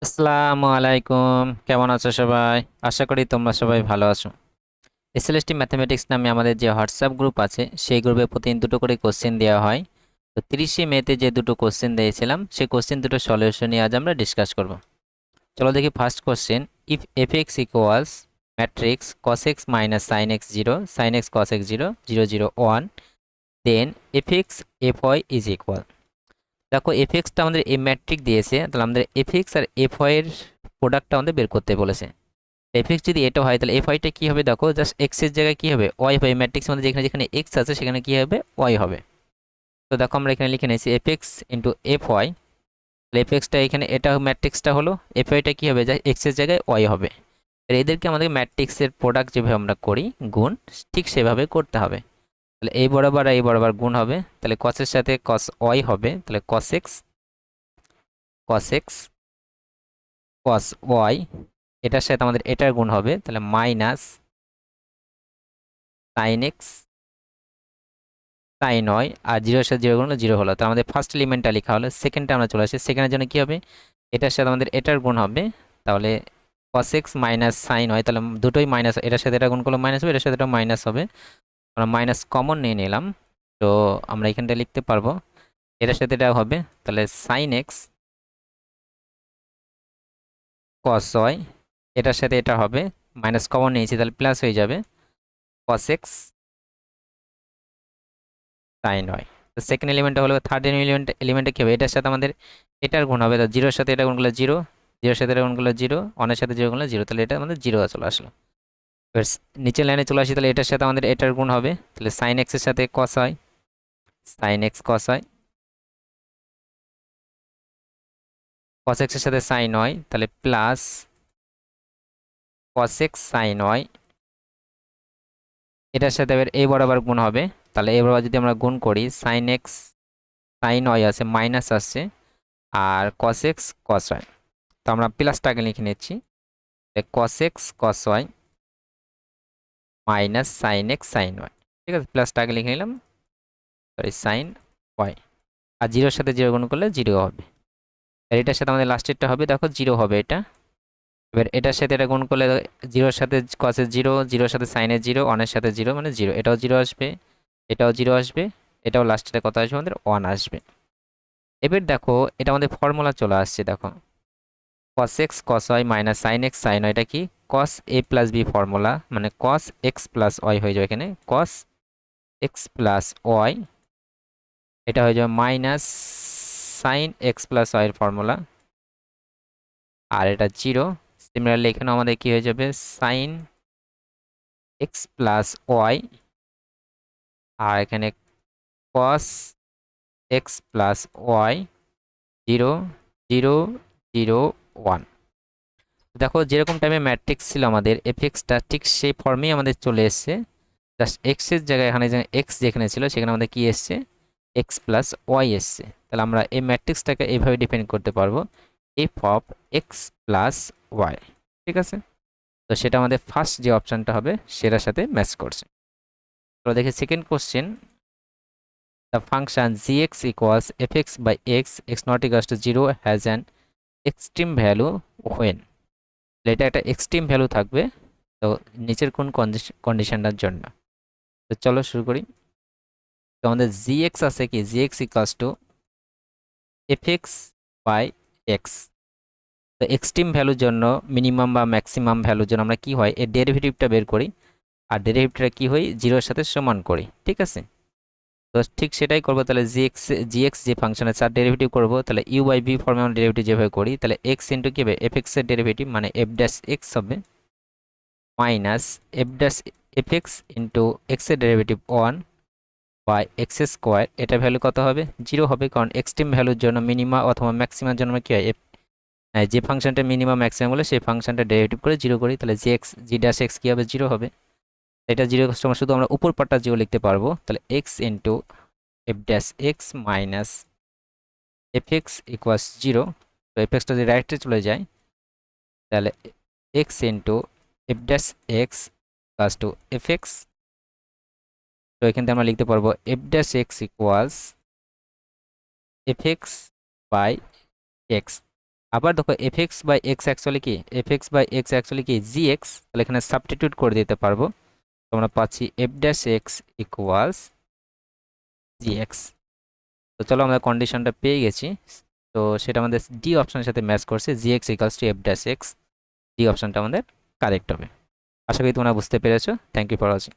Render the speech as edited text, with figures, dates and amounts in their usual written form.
আসসালামু আলাইকুম, কেমন আছো সবাই? আশা করি তোমরা সবাই ভালো আছো। এসএলএসটি ম্যাথমেটিক্স নামে আমাদের যে হোয়াটসঅ্যাপ গ্রুপ আছে সেই গ্রুপে প্রতিদিন দুটো করে কোশ্চেন দেওয়া হয়। তো 30শে মেতে যে দুটো কোশ্চেন দিয়েছিলাম সেই কোশ্চেন দুটো সলিউশন নিয়ে আজ আমরা ডিসকাস করব। চলো দেখি first question. If F X equals matrix cos X minus sign X zero sine X cos X zero zero zero one, then F X F Y is equal. দেখো F এক্সটা আমাদের এই ম্যাট্রিক দিয়েছে, তাহলে আমাদের এফ এক্স আর F Y এর প্রোডাক্টটা আমাদের বের করতে বলেছে। এফ এক্স যদি এটা হয় তাহলে এফ ওয়াইটা কী হবে, দেখো জাস্ট এক্স এর জায়গায় কী হবে ওয়াই হবে। ম্যাট্রিক্স মধ্যে যেখানে যেখানে এক্স আছে সেখানে কী হবে ওয়াই হবে। তো দেখো আমরা এখানে লিখে নিয়েছি F x into F Y. তাহলে এফ এক্সটা এখানে এটা ম্যাট্রিক্সটা হলো, এফ ওয়াইটা কী হবে, যা এক্স এর জায়গায় ওয়াই হবে। তাহলে এদেরকে আমাদের ম্যাট্রিক্সের প্রোডাক্ট যেভাবে আমরা করি গুণ, ঠিক সেভাবে করতে হবে। তাহলে এই বরাবর আর এই বরাবর গুণ হবে, তাহলে কসের সাথে কস ওয়াই হবে, তাহলে কস x cos x cos Y, এটার সাথে আমাদের এটার গুণ হবে, তাহলে মাইনাস সাইন এক্স সাইন হয়, আর জিরোর সাথে জিরো গুণ জিরো হলো। তো আমাদের ফার্স্ট এলিমেন্টটা লেখা হলো, সেকেন্ডটা আমরা চলে আসি। সেকেন্ডের জন্য কী হবে, এটার সাথে আমাদের এটার গুণ হবে, তাহলে কস এক্স মাইনাস সাইন হয়, তাহলে দুটোই মাইনাস, এটার সাথে এটা গুণ করলে মাইনাস হবে, এটার সাথে এটা মাইনাস হবে। আমরা মাইনাস কমন নিয়ে নিলাম, তো আমরা এখানটা লিখতে পারবো এটার সাথে এটা হবে, তাহলে সাইন এক্স কস ওয়াই, এটার সাথে এটা হবে, মাইনাস কমন নিয়েছি তাহলে প্লাস হয়ে যাবে, কস এক্স সাইন হয়। তো সেকেন্ড এলিমেন্টটা হলো, থার্ড এলিমেন্টে কী হবে, এটার সাথে আমাদের এটার গুণ হবে, তো জিরোর সাথে এটা গুণ করলে জিরো, জিরোর সাথে এটা গুণ করলে জিরো, ওয়ানের সাথে জিরো করলে জিরো, তাহলে এটা আমাদের জিরো চলে আসলো। এবার নিচের লাইনে চলে আসি, তাহলে এটার সাথে আমাদের এটার গুণ হবে, তাহলে সাইন এক্সের সাথে কস হয়, সাইন এক্স কস হয়, কস এক্সের সাথে সাইন হয়, তাহলে প্লাস কস এক্স সাইন হয়, এটার সাথে এবার এই বরাবর গুণ হবে, তাহলে এই বরাবর যদি আমরা গুণ করি সাইন এক্স সাইন হয় আছে মাইনাস আসছে, আর কস এক্স কস হয়, তো আমরা প্লাসটাকে লিখে নিচ্ছি, cos x cos y minus sign x sin y. ঠিক আছে, প্লাসটাকে লিখে নিলাম, সরি সাইন ওয়াই, আর জিরোর সাথে জিরো গুণ করলে জিরো হবে। আর এটার সাথে আমাদের লাস্টেরটা হবে, দেখো জিরো হবে এটা। এবার এটার সাথে এটা গুণ করলে জিরোর সাথে কসের জিরো, জিরোর সাথে সাইনের জিরো, ওয়ানের সাথে জিরো মানে জিরো, এটাও জিরো আসবে, এটাও জিরো আসবে, এটাও লাস্টের কত আসবে আমাদের ওয়ান আসবে। এবার দেখো এটা আমাদের ফর্মুলা চলে আসছে, দেখো cos x cos y minus sign x sin y, এটা কি cos A plus B formula, মানে কস এক্স প্লাস ওয়াই হয়ে যাবে এখানে, কস এক্স প্লাস ওয়াই, এটা হয়ে যাবে minus sign x plus y এর ফর্মুলা, আর এটা জিরো। সিমিলারলি এখানে আমাদের কি হয়ে যাবে, সাইন এক্স প্লাস ওয়াই, আর এখানে cos x plus y, zero zero zero one. দেখো যেরকম টাইমে ম্যাট্রিক্স ছিল আমাদের এফএক্সটা, ঠিক সেই ফর্মেই আমাদের চলে এসছে, জাস্ট এক্স এর জায়গায় এখানে এক্স যেখানে ছিল সেখানে আমাদের কি এসছে, এক্স প্লাস ওয়াই এসছে। তাহলে আমরা এই ম্যাট্রিক্সটাকে এইভাবে ডিফাইন করতে পারবো, F of X plus Y. ঠিক আছে, তো সেটা আমাদের ফার্স্ট যে অপশানটা হবে সেটার সাথে ম্যাচ করছে। তো দেখি second question, the function gx equals fx by x x not equals to 0 has an extreme value when, এটা একটা এক্সট্রিম ভ্যালু থাকবে, তো নিচের কোন কন্ডিশনটার জন্য। তো চলো শুরু করি। তো আমাদের gx আছে কি, gx equals to fx by x। তো এক্সট্রিম ভ্যালুর জন্য, মিনিমাম বা ম্যাক্সিমাম ভ্যালুর জন্য আমরা কি হয় এর ডেরিভেটিভটা বের করি, আর ডেরিভেটিভটা কি হয় জিরোর সাথে সমান করি। ঠিক আছে, তো ঠিক সেটাই করবো। তাহলে জিএক্স যে ফাংশন আছে তার ডেরিভেটিভ করবো, তাহলে ইউ বাই ভি ফর্মে আমরা ডেরিভেটিভ যেভাবে করি, তাহলে এক্স ইন্টু কি হবে এফ এক্স এর ডেরিভেটিভ মানে এফ ড্যাশ এক্স হবে, minus f dash f x into x এর derivative one by x square, এটা ভ্যালু কত হবে জিরো হবে, কারণ এক্সট্রিম ভ্যালুর জন্য মিনিমা অথবা ম্যাক্সিমার জন্য কি হয় যে ফাংশনটা মিনিমাম ম্যাক্সিমাম হলে সেই ফাংশনটা ডেরিভেটিভ করে জিরো করি, তাহলে জি এক্স জি ড্যাশ এক্স কী হবে জিরো হবে। এটা জিরো সময় শুধু আমরা উপর পাটটা জিরো লিখতে পারবো, তাহলে x into f dash x minus f x equals zero. তো এফ এক্সটা যদি রাইটে চলে যায় তাহলে x into f dash x plus two f x. তো এখান থেকে আমরা লিখতে পারবো f dash x equals f x by x. আবার দেখো f x by x actually কি, f x by x actually কি জি এক্স, তাহলে এখানে সাবস্টিটিউট করে দিতে পারবো। তোমরা পাচ্ছি এফ ড্যাশ এক্স ইকুয়ালস জি এক্স। তো চলো আমরা কন্ডিশনটা পেয়ে গেছি। তো সেটা আমাদের ডি অপশনের সাথে ম্যাচ করছে, g x equals to f dash x. D অপশনটা আমাদের কারেক্ট হবে। আশা করি তোমরা বুঝতে পেরেছো। Thank you for watching.